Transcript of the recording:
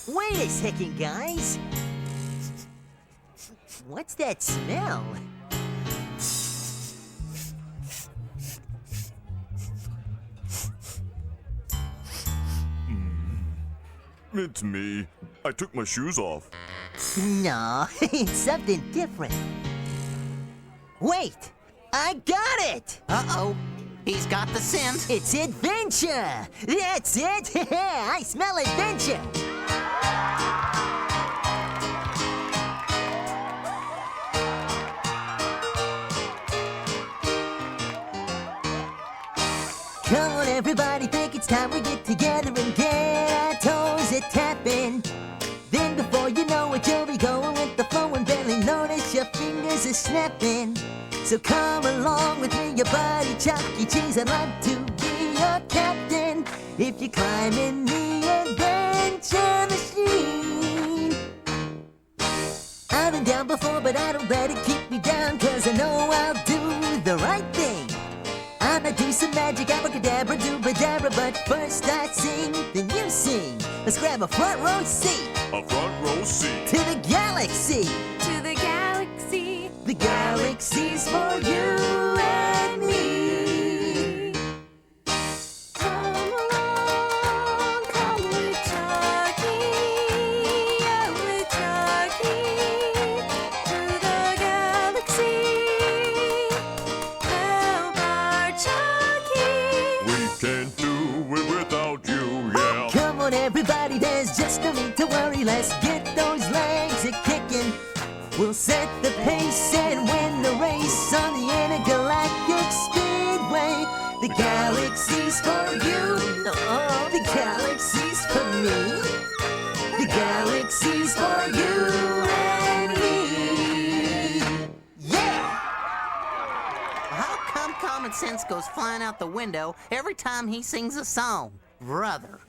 Wait a second, guys. What's that smell? It's me. I took my shoes off. No, it's something different. Wait! I got it! Uh-oh. He's got the scent. It's adventure! That's it! I smell adventure! Come on, everybody, think it's time we get together and get our toes a-tapping. Then before you know it, you'll be going with the flow and barely notice your fingers are snapping. So come along with me, your buddy Chuck E. Cheese. I'd like to be your captain if you climb in the adventure machine. I've been down before, but I don't let it keep me down, 'cause I know I'll do the right thing. I'ma do some magic, abracadabra, doobadabra, but first I sing, then you sing. Let's grab a front row seat A front row seat. to the galaxy. To the galaxy. The galaxy's for you and me. Come along, come with Chucky. Yeah, with Chucky. To the galaxy. Help our Chucky. We can't do it without you, yeah. Come on, everybody, there's just no need to worry. Let's get those legs a-kicking. We'll set the pace and win the race on the intergalactic speedway. The galaxy's for you. Oh, the galaxy's for me. The galaxy's for you and me. Yeah! How come common sense goes flying out the window every time he sings a song? Brother.